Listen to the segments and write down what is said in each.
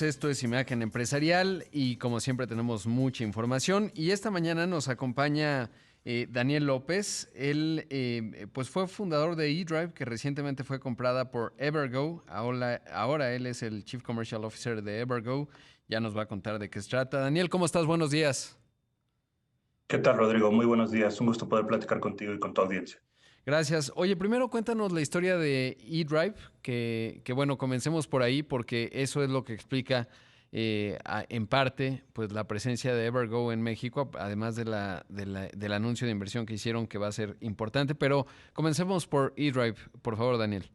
Esto es Imagen Empresarial y como siempre tenemos mucha información y esta mañana nos acompaña Daniel López. Él pues fue fundador de eDrive, que recientemente fue comprada por Evergo. Ahora él es el Chief Commercial Officer de Evergo. Ya nos va a contar de qué se trata. Daniel, ¿cómo estás? Buenos días. ¿Qué tal, Rodrigo? Muy buenos días. Un gusto poder platicar contigo y con tu audiencia. Gracias. Oye, primero cuéntanos la historia de eDrive, que bueno, comencemos por ahí porque eso es lo que explica en parte pues la presencia de Evergo en México, además del anuncio de inversión que hicieron que va a ser importante. Pero comencemos por eDrive, por favor, Daniel.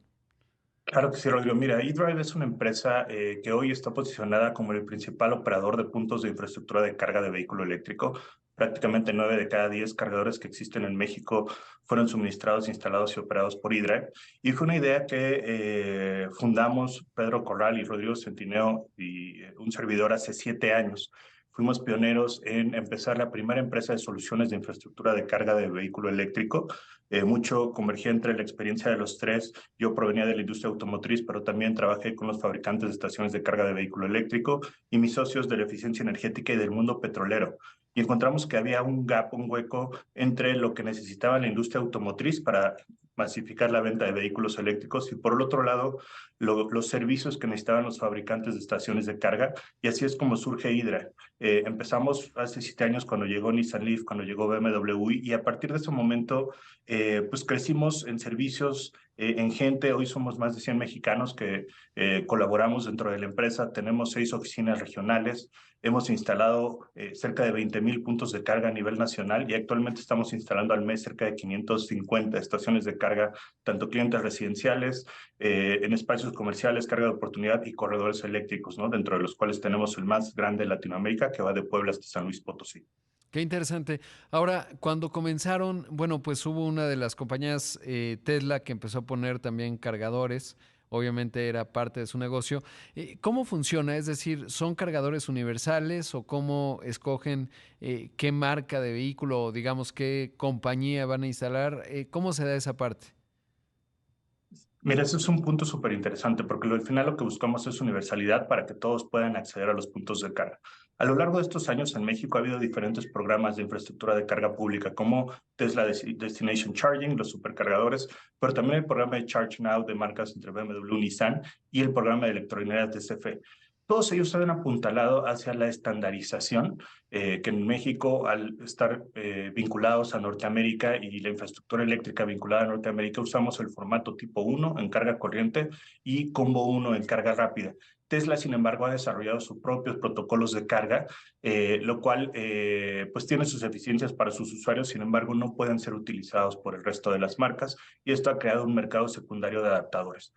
Claro que sí, Rodrigo. Mira, eDrive es una empresa que hoy está posicionada como el principal operador de puntos de infraestructura de carga de vehículo eléctrico. Prácticamente 9 de cada 10 cargadores que existen en México fueron suministrados, instalados y operados por eDrive. Y fue una idea que fundamos Pedro Corral y Rodrigo Centineo y un servidor hace 7 años. Fuimos pioneros en empezar la primera empresa de soluciones de infraestructura de carga de vehículo eléctrico. Mucho convergía entre la experiencia de los tres. Yo provenía de la industria automotriz, pero también trabajé con los fabricantes de estaciones de carga de vehículo eléctrico y mis socios de la eficiencia energética y del mundo petrolero. Y encontramos que había un gap, un hueco entre lo que necesitaba la industria automotriz para masificar la venta de vehículos eléctricos y por el otro lado los servicios que necesitaban los fabricantes de estaciones de carga. Y así es como surge Hydra. Empezamos hace 7 años cuando llegó Nissan Leaf, cuando llegó BMW y a partir de ese momento pues crecimos en servicios, en gente. Hoy somos más de 100 mexicanos que colaboramos dentro de la empresa. Tenemos 6 oficinas regionales. Hemos instalado cerca de 20,000 puntos de carga a nivel nacional y actualmente estamos instalando al mes cerca de 550 estaciones de carga, tanto clientes residenciales, en espacios comerciales, carga de oportunidad y corredores eléctricos, ¿no? Dentro de los cuales tenemos el más grande de Latinoamérica, que va de Puebla hasta San Luis Potosí. Qué interesante. Ahora, cuando comenzaron, bueno, pues hubo una de las compañías, Tesla, que empezó a poner también cargadores. Obviamente era parte de su negocio. ¿Cómo funciona? Es decir, ¿son cargadores universales o cómo escogen qué marca de vehículo o digamos qué compañía van a instalar? ¿Cómo se da esa parte? Mira, ese es un punto súper interesante porque al final lo que buscamos es universalidad para que todos puedan acceder a los puntos de carga. A lo largo de estos años en México ha habido diferentes programas de infraestructura de carga pública como Tesla Destination Charging, los supercargadores, pero también el programa de Charge Now de marcas entre BMW y Nissan y el programa de electrolineras de CFE. Todos ellos se han apuntalado hacia la estandarización, que en México, al estar vinculados a Norteamérica y la infraestructura eléctrica vinculada a Norteamérica, usamos el formato tipo 1 en carga corriente y combo 1 en carga rápida. Tesla, sin embargo, ha desarrollado sus propios protocolos de carga, lo cual pues tiene sus eficiencias para sus usuarios, sin embargo, no pueden ser utilizados por el resto de las marcas y esto ha creado un mercado secundario de adaptadores.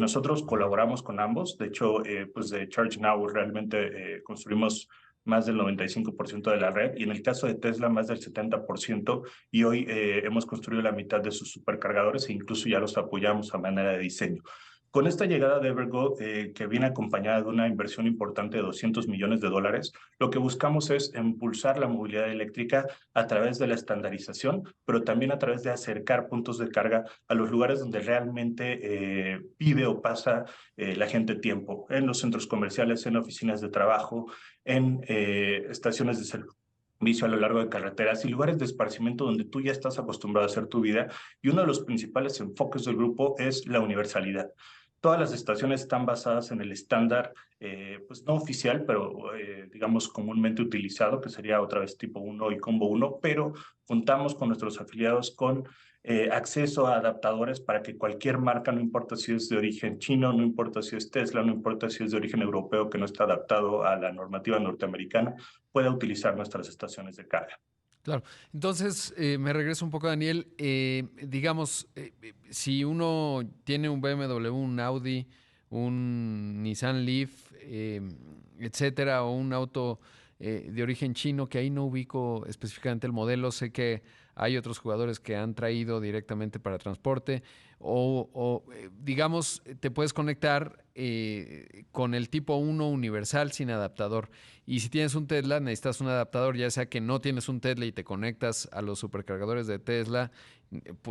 Nosotros colaboramos con ambos. De hecho, pues de Charge Now realmente construimos más del 95% de la red y en el caso de Tesla más del 70% y hoy hemos construido la mitad de sus supercargadores e incluso ya los apoyamos a manera de diseño. Con esta llegada de Evergo, que viene acompañada de una inversión importante de $200 millones, lo que buscamos es impulsar la movilidad eléctrica a través de la estandarización, pero también a través de acercar puntos de carga a los lugares donde realmente vive o pasa la gente tiempo, en los centros comerciales, en oficinas de trabajo, en estaciones de servicio a lo largo de carreteras y lugares de esparcimiento donde tú ya estás acostumbrado a hacer tu vida. Y uno de los principales enfoques del grupo es la universalidad. Todas las estaciones están basadas en el estándar, pues no oficial, pero digamos comúnmente utilizado, que sería otra vez tipo 1 y combo 1, pero contamos con nuestros afiliados con acceso a adaptadores para que cualquier marca, no importa si es de origen chino, no importa si es Tesla, no importa si es de origen europeo que no está adaptado a la normativa norteamericana, pueda utilizar nuestras estaciones de carga. Claro. Entonces, me regreso un poco, Daniel. Digamos, si uno tiene un BMW, un Audi, un Nissan Leaf, etcétera, o un auto de origen chino, que ahí no ubico específicamente el modelo, sé que hay otros jugadores que han traído directamente para transporte, digamos, te puedes conectar con el tipo 1 universal sin adaptador. Y si tienes un Tesla, necesitas un adaptador, ya sea que no tienes un Tesla y te conectas a los supercargadores de Tesla,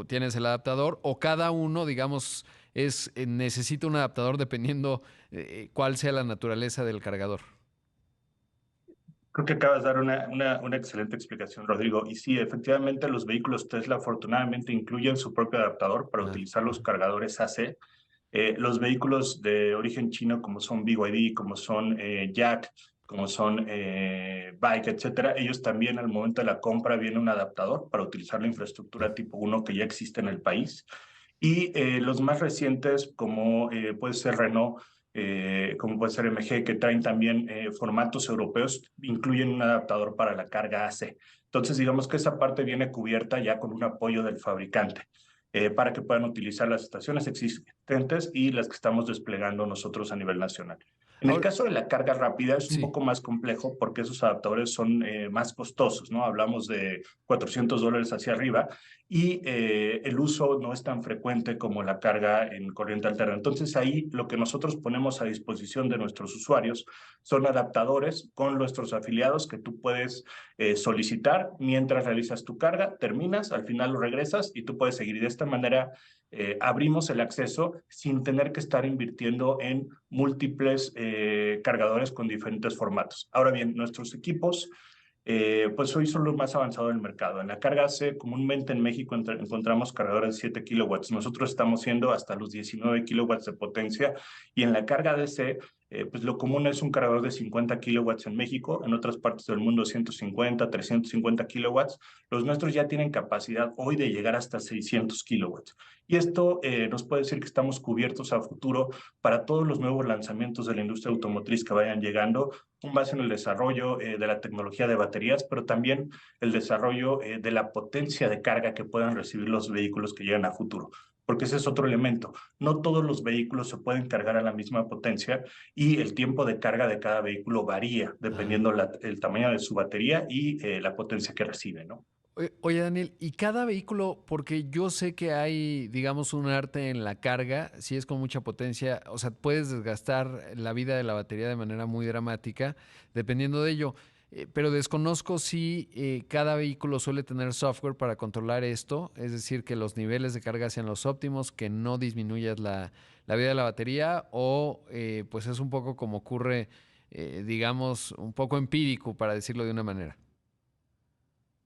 tienes el adaptador, o cada uno, digamos, necesita un adaptador dependiendo cuál sea la naturaleza del cargador. Creo que acabas de dar una excelente explicación, Rodrigo. Y sí, efectivamente, los vehículos Tesla afortunadamente incluyen su propio adaptador para Ah, utilizar los cargadores AC. Los vehículos de origen chino, como son BYD, como son Jack, como son Bike, etcétera, ellos también al momento de la compra viene un adaptador para utilizar la infraestructura tipo uno que ya existe en el país. Y los más recientes, como puede ser Renault, como puede ser MG, que traen también formatos europeos, incluyen un adaptador para la carga AC. Entonces, digamos que esa parte viene cubierta ya con un apoyo del fabricante para que puedan utilizar las estaciones existentes y las que estamos desplegando nosotros a nivel nacional. En el ahora, caso de la carga rápida es un sí. poco más complejo porque esos adaptadores son más costosos, ¿no? Hablamos de $400 hacia arriba y el uso no es tan frecuente como la carga en corriente alterna. Entonces ahí lo que nosotros ponemos a disposición de nuestros usuarios son adaptadores con nuestros afiliados que tú puedes solicitar mientras realizas tu carga, terminas, al final lo regresas y tú puedes seguir. Y de esta manera abrimos el acceso sin tener que estar invirtiendo en múltiples cargadores con diferentes formatos. Ahora bien, nuestros equipos pues hoy son los más avanzados del mercado. En la carga AC, comúnmente en México encontramos cargadores de 7 kilowatts. Nosotros estamos siendo hasta los 19 kilowatts de potencia y en la carga DC, pues lo común es un cargador de 50 kilowatts en México, en otras partes del mundo 150, 350 kilowatts. Los nuestros ya tienen capacidad hoy de llegar hasta 600 kilowatts. Y esto nos puede decir que estamos cubiertos a futuro para todos los nuevos lanzamientos de la industria automotriz que vayan llegando, con base en el desarrollo de la tecnología de baterías, pero también el desarrollo de la potencia de carga que puedan recibir los vehículos que llegan a futuro. Porque ese es otro elemento. No todos los vehículos se pueden cargar a la misma potencia y el tiempo de carga de cada vehículo varía Ah. dependiendo el tamaño de su batería y la potencia que recibe, ¿no? Oye, Daniel, ¿y cada vehículo, porque yo sé que hay, digamos, un arte en la carga, si es con mucha potencia, o sea, puedes desgastar la vida de la batería de manera muy dramática, dependiendo de ello, pero desconozco si cada vehículo suele tener software para controlar esto, es decir, que los niveles de carga sean los óptimos, que no disminuyas la vida de la batería, o pues es un poco como ocurre, digamos, un poco empírico, para decirlo de una manera.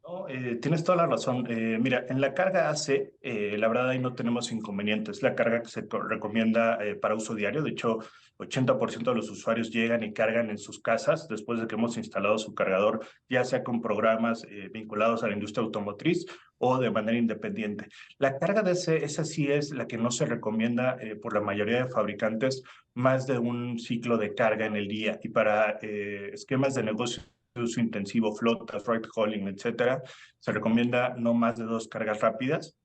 No, tienes toda la razón. Mira, en la carga AC, la verdad ahí no tenemos inconvenientes. La carga que se recomienda para uso diario. De hecho, 80% de los usuarios llegan y cargan en sus casas después de que hemos instalado su cargador, ya sea con programas vinculados a la industria automotriz o de manera independiente. La carga de AC, esa sí es la que no se recomienda por la mayoría de fabricantes más de un ciclo de carga en el día. Y para esquemas de negocio de uso intensivo, flotas, ride hauling, etcétera, se recomienda no más de 2 cargas rápidas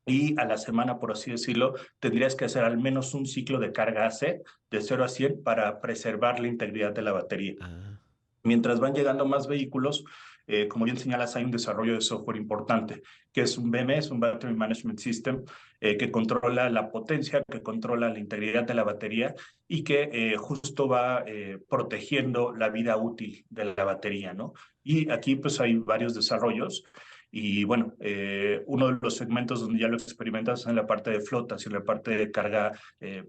y a la semana, por así decirlo, tendrías que hacer al menos un ciclo de carga AC de 0 a 100 para preservar la integridad de la batería. Ah. Mientras van llegando más vehículos, como bien señalas, hay un desarrollo de software importante, que es un BMS, un Battery Management System, que controla la potencia, que controla la integridad de la batería y que justo va protegiendo la vida útil de la batería, ¿no? Y aquí pues hay varios desarrollos. Y bueno, uno de los segmentos donde ya lo experimentas es en la parte de flotas y en la parte de carga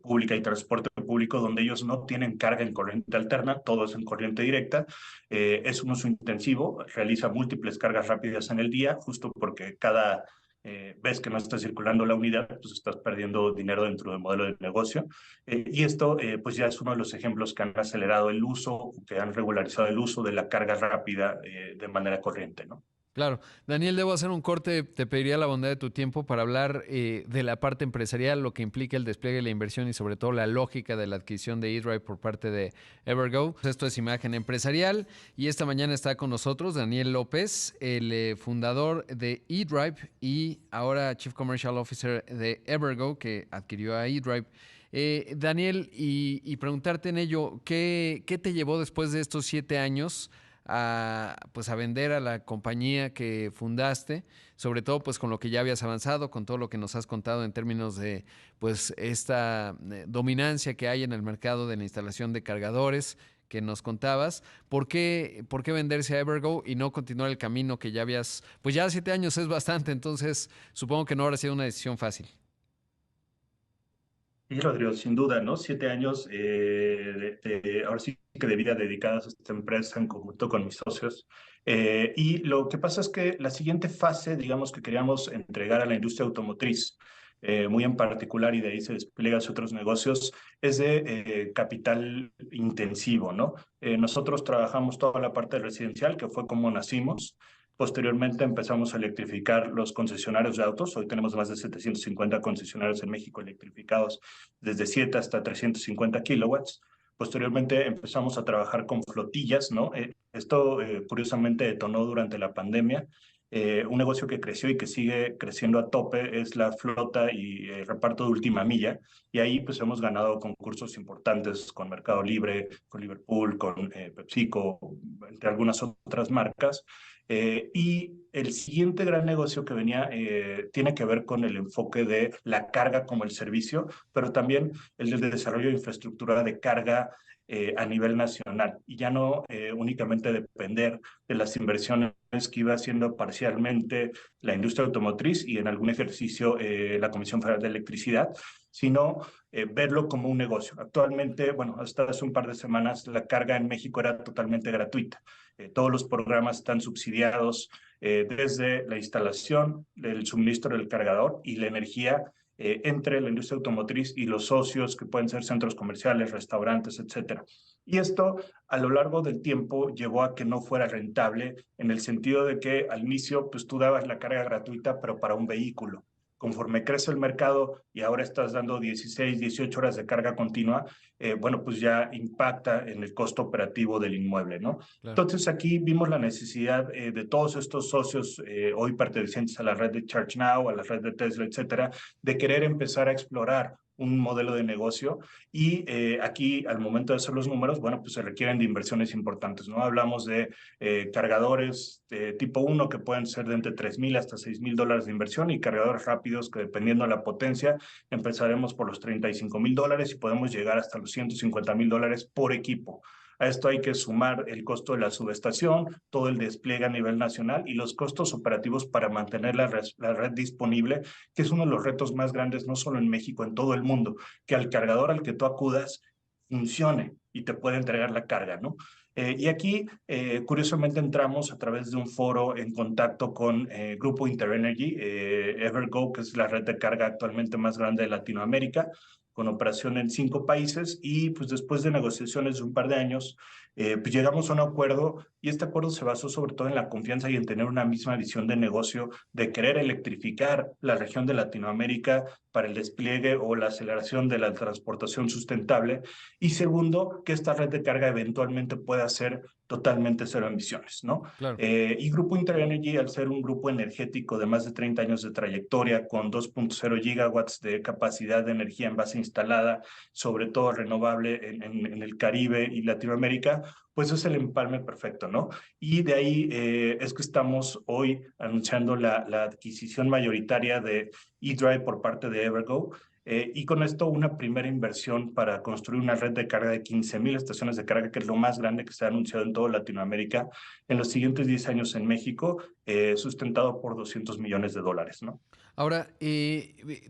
pública y transporte público, donde ellos no tienen carga en corriente alterna, todo es en corriente directa. Es un uso intensivo, realiza múltiples cargas rápidas en el día, justo porque cada vez que no está circulando la unidad, pues estás perdiendo dinero dentro del modelo de negocio. Y esto, pues ya es uno de los ejemplos que han acelerado el uso, que han regularizado el uso de la carga rápida de manera corriente, ¿no? Claro. Daniel, debo hacer un corte. Te pediría la bondad de tu tiempo para hablar de la parte empresarial, lo que implica el despliegue de la inversión y sobre todo la lógica de la adquisición de eDrive por parte de Evergo. Esto es Imagen Empresarial y esta mañana está con nosotros Daniel López, el fundador de eDrive y ahora Chief Commercial Officer de Evergo, que adquirió a eDrive. Daniel, y preguntarte en ello, ¿qué te llevó después de estos 7 años pues a vender a la compañía que fundaste, sobre todo pues con lo que ya habías avanzado, con todo lo que nos has contado en términos de pues esta dominancia que hay en el mercado de la instalación de cargadores que nos contabas? ¿Por qué venderse a Evergo y no continuar el camino que ya habías, pues ya 7 años es bastante, entonces supongo que no habrá sido una decisión fácil? Y Rodrigo, sin duda, ¿no? 7 años, ahora sí que de vida dedicadas a esta empresa en conjunto con mis socios. Y lo que pasa es que la siguiente fase, digamos, que queríamos entregar a la industria automotriz, muy en particular, y de ahí se despliega hacia otros negocios, es de capital intensivo, ¿no? Nosotros trabajamos toda la parte residencial, que fue como nacimos. Posteriormente empezamos a electrificar los concesionarios de autos. Hoy tenemos más de 750 concesionarios en México electrificados desde 7 hasta 350 kilowatts. Posteriormente empezamos a trabajar con flotillas, ¿no? Esto curiosamente detonó durante la pandemia. Un negocio que creció y que sigue creciendo a tope es la flota y reparto de última milla. Y ahí pues hemos ganado concursos importantes con Mercado Libre, con Liverpool, con PepsiCo, entre algunas otras marcas. Y el siguiente gran negocio que venía tiene que ver con el enfoque de la carga como el servicio, pero también el del desarrollo de infraestructura de carga a nivel nacional y ya no únicamente depender de las inversiones que iba haciendo parcialmente la industria automotriz y en algún ejercicio la Comisión Federal de Electricidad, sino verlo como un negocio. Actualmente, bueno, hasta hace un par de semanas la carga en México era totalmente gratuita. Todos los programas están subsidiados desde la instalación, el suministro del cargador y la energía entre la industria automotriz y los socios, que pueden ser centros comerciales, restaurantes, etcétera. Y esto a lo largo del tiempo llevó a que no fuera rentable en el sentido de que al inicio pues tú dabas la carga gratuita, pero para un vehículo. Conforme crece el mercado y ahora estás dando 16, 18 horas de carga continua, bueno, pues ya impacta en el costo operativo del inmueble, ¿no? Claro. Entonces aquí vimos la necesidad de todos estos socios hoy pertenecientes a la red de ChargeNow, a la red de Tesla, etcétera, de querer empezar a explorar un modelo de negocio y aquí al momento de hacer los números, bueno, pues se requieren de inversiones importantes, ¿no? Hablamos de cargadores tipo 1 que pueden ser de entre 3,000 hasta 6,000 dólares de inversión y cargadores rápidos que dependiendo de la potencia empezaremos por los 35,000 dólares y podemos llegar hasta los 150,000 dólares por equipo. A esto hay que sumar el costo de la subestación, todo el despliegue a nivel nacional y los costos operativos para mantener la red disponible, que es uno de los retos más grandes, no solo en México, en todo el mundo, que al cargador al que tú acudas funcione y te puede entregar la carga, ¿no? Y aquí, curiosamente, entramos a través de un foro en contacto con Grupo Interenergy, Evergo, que es la red de carga actualmente más grande de Latinoamérica, con operación en 5 países y pues después de negociaciones de un par de años, pues llegamos a un acuerdo y este acuerdo se basó sobre todo en la confianza y en tener una misma visión de negocio, de querer electrificar la región de Latinoamérica para el despliegue o la aceleración de la transportación sustentable y segundo, que esta red de carga eventualmente pueda ser totalmente cero emisiones, ¿no? Claro. Y Grupo Interenergy, al ser un grupo energético de más de 30 años de trayectoria, con 2.0 gigawatts de capacidad de energía en base instalada, sobre todo renovable en el Caribe y Latinoamérica, pues es el empalme perfecto, ¿no? Y de ahí es que estamos hoy anunciando la adquisición mayoritaria de eDrive por parte de Evergo, y con esto una primera inversión para construir una red de carga de 15,000 estaciones de carga, que es lo más grande que se ha anunciado en toda Latinoamérica en los siguientes 10 años en México, sustentado por 200 millones de dólares, ¿no? Ahora,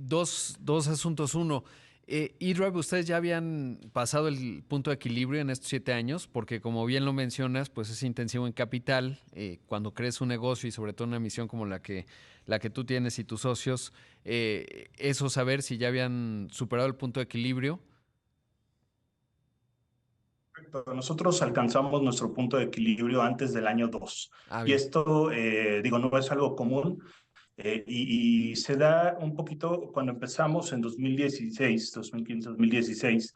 dos asuntos. Uno, eDrive, ustedes ya habían pasado el punto de equilibrio en estos 7 años, porque como bien lo mencionas, pues es intensivo en capital. Cuando crees un negocio y sobre todo una misión como la que tú tienes y tus socios, eso saber si ya habían superado el punto de equilibrio. Nosotros alcanzamos nuestro punto de equilibrio antes del año 2. Ah, Y bien. esto, digo, no es algo común. Y se da un poquito cuando empezamos en 2016, 2015, 2016.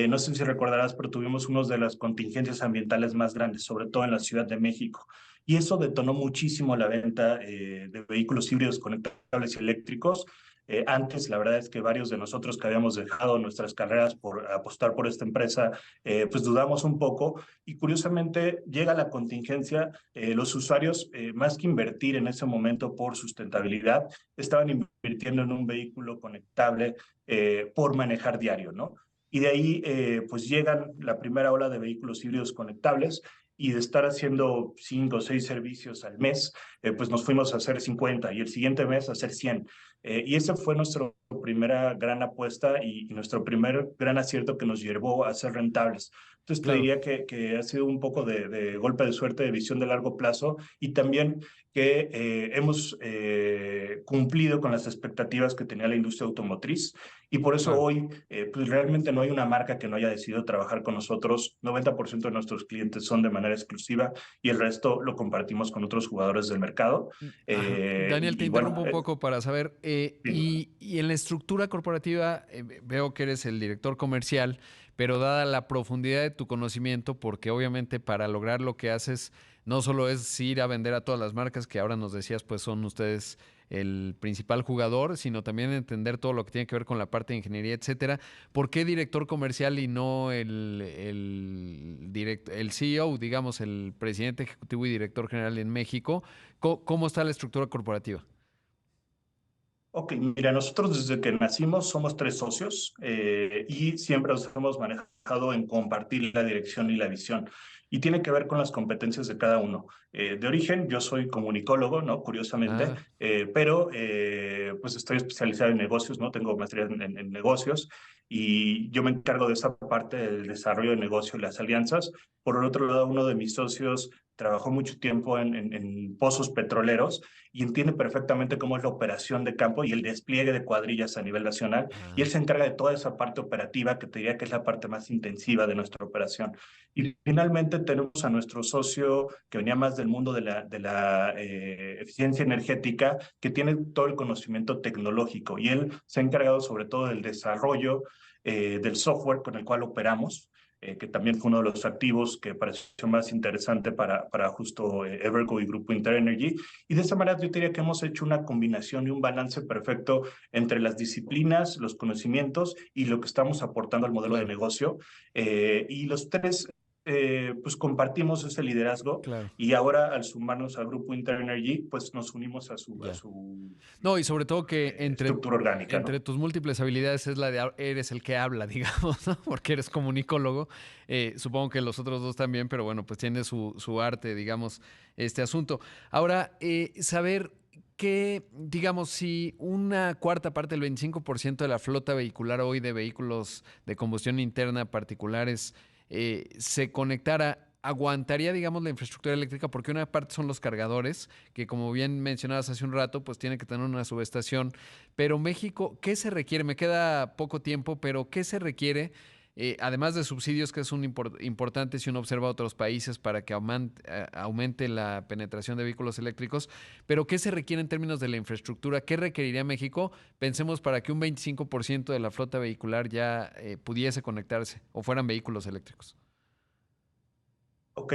No sé si recordarás, pero tuvimos una de las contingencias ambientales más grandes, sobre todo en la Ciudad de México. Y eso detonó muchísimo la venta de vehículos híbridos conectables y eléctricos. Antes, la verdad es que varios de nosotros que habíamos dejado nuestras carreras por apostar por esta empresa, pues dudamos un poco. Y curiosamente llega la contingencia, los usuarios, más que invertir en ese momento por sustentabilidad, estaban invirtiendo en un vehículo conectable por manejar diario, ¿no? Y de ahí, pues llegan la primera ola de vehículos híbridos conectables y de estar haciendo 5 o 6 servicios al mes, pues nos fuimos a hacer 50 y el siguiente mes a hacer 100. Y esa fue nuestra primera gran apuesta y nuestro primer gran acierto que nos llevó a ser rentables. Entonces te Claro. diría que ha sido un poco de golpe de suerte, de visión de largo plazo y también que hemos cumplido con las expectativas que tenía la industria automotriz y por eso Claro. hoy pues realmente no hay una marca que no haya decidido trabajar con nosotros. 90% de nuestros clientes son de manera exclusiva y el resto lo compartimos con otros jugadores del mercado. Ajá. Daniel, te Y bueno, interrumpo un poco para saber, sí. y en la estructura corporativa, veo que eres el director comercial, pero dada la profundidad de tu conocimiento, porque obviamente para lograr lo que haces, no solo es ir a vender a todas las marcas que ahora nos decías, pues son ustedes el principal jugador, sino también entender todo lo que tiene que ver con la parte de ingeniería, etcétera. ¿Por qué director comercial y no el CEO, digamos, el presidente ejecutivo y director general en México? ¿Cómo está la estructura corporativa? Ok, mira, nosotros desde que nacimos somos 3 socios y siempre nos hemos manejado en compartir la dirección y la visión. Y tiene que ver con las competencias de cada uno. De origen, yo soy comunicólogo, ¿no? Curiosamente, Ah, pero pues estoy especializado en negocios, ¿no? Tengo maestría en negocios y yo me encargo de esa parte del desarrollo de negocio y las alianzas. Por el otro lado, uno de mis socios trabajó mucho tiempo en pozos petroleros y entiende perfectamente cómo es la operación de campo y el despliegue de cuadrillas a nivel nacional. Y él ah, se encarga de toda esa parte operativa, que te diría que es la parte más intensiva de nuestra operación. Y finalmente tenemos a nuestro socio que venía más del mundo de la eficiencia energética, que tiene todo el conocimiento tecnológico y él se ha encargado sobre todo del desarrollo del software con el cual operamos, que también fue uno de los activos que pareció más interesante para justo Evergo y Grupo Interenergy. Y de esa manera yo diría que hemos hecho una combinación y un balance perfecto entre las disciplinas, los conocimientos y lo que estamos aportando al modelo de claro, negocio. Y los tres pues compartimos ese liderazgo claro, y ahora al sumarnos al Grupo Interenergy, pues nos unimos a ya. su No, y sobre todo que estructura orgánica, entre ¿no? tus múltiples habilidades es la de eres el que habla, digamos, ¿no? Porque eres comunicólogo. Supongo que los otros dos también, pero bueno, pues tiene su arte, digamos, este asunto. Ahora, saber que, digamos, si una cuarta parte, el 25% de la flota vehicular hoy de vehículos de combustión interna particulares se conectara, aguantaría, digamos, la infraestructura eléctrica, porque una parte son los cargadores, que como bien mencionabas hace un rato, pues tiene que tener una subestación. Pero México, ¿qué se requiere? Me queda poco tiempo, pero ¿qué se requiere? Además de subsidios, que es importante si uno observa otros países para que aumente la penetración de vehículos eléctricos, pero ¿qué se requiere en términos de la infraestructura? ¿Qué requeriría México? Pensemos para que un 25% de la flota vehicular ya pudiese conectarse o fueran vehículos eléctricos. Ok,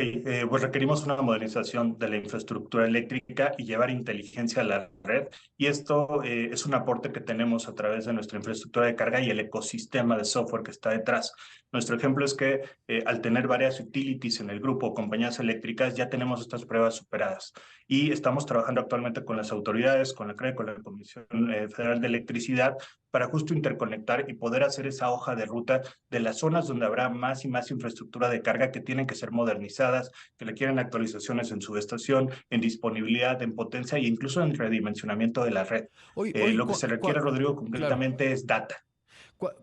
pues requerimos una modernización de la infraestructura eléctrica y llevar inteligencia a la red. Y esto es un aporte que tenemos a través de nuestra infraestructura de carga y el ecosistema de software que está detrás. Nuestro ejemplo es que al tener varias utilities en el grupo, compañías eléctricas, ya tenemos estas pruebas superadas. Y estamos trabajando actualmente con las autoridades, con la CRE, con la Comisión Federal de Electricidad, para justo interconectar y poder hacer esa hoja de ruta de las zonas donde habrá más y más infraestructura de carga que tienen que ser modernizadas, que requieren actualizaciones en subestación, en disponibilidad, en potencia e incluso en redimensionamiento de la red. Hoy Lo que se requiere, Rodrigo, claro. concretamente es data.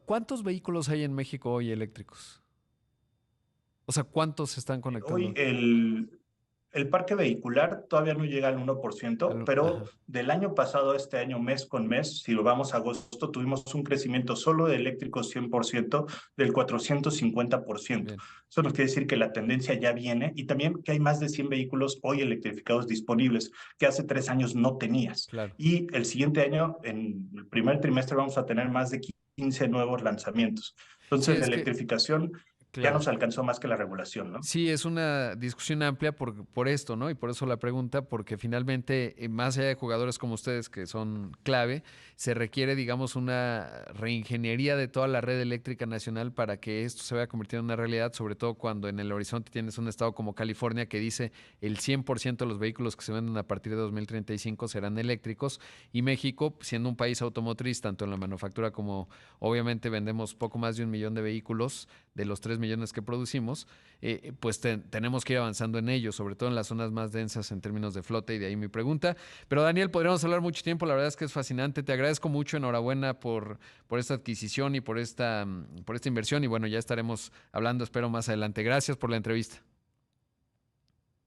¿Cuántos vehículos hay en México hoy eléctricos? O sea, ¿cuántos se están Hoy conectando? el parque vehicular todavía no llega al 1%, pero Ajá, del año pasado a este año, mes con mes, si lo vamos a agosto, tuvimos un crecimiento solo de eléctricos 100% del 450%. bien, Eso nos quiere decir que la tendencia ya viene y también que hay más de 100 vehículos hoy electrificados disponibles que hace 3 años no tenías. claro. Y el siguiente año, en el primer trimestre, vamos a tener más de 15 nuevos lanzamientos. Sí, Entonces, la es que, electrificación ya claro. nos alcanzó más que la regulación, ¿no? Sí, es una discusión amplia por esto, ¿no? Y por eso la pregunta, porque finalmente, más allá de jugadores como ustedes que son clave, se requiere, digamos, una reingeniería de toda la red eléctrica nacional para que esto se vaya convirtiendo en una realidad, sobre todo cuando en el horizonte tienes un estado como California que dice el 100% de los vehículos que se venden a partir de 2035 serán eléctricos, y México, siendo un país automotriz, tanto en la manufactura como obviamente vendemos poco más de 1 millón de vehículos, de los 3 millones que producimos, pues tenemos que ir avanzando en ello, sobre todo en las zonas más densas en términos de flota, y de ahí mi pregunta. Pero Daniel, podríamos hablar mucho tiempo, la verdad es que es fascinante. Te agradezco mucho, enhorabuena por esta adquisición y por esta inversión. Y bueno, ya estaremos hablando, espero, más adelante. Gracias por la entrevista.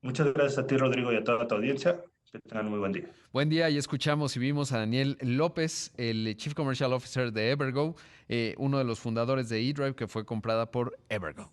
Muchas gracias a ti, Rodrigo, y a toda tu audiencia. Que tengan un muy buen día. Buen día, y escuchamos y vimos a Daniel López, el Chief Commercial Officer de Evergo, uno de los fundadores de eDrive, que fue comprada por Evergo.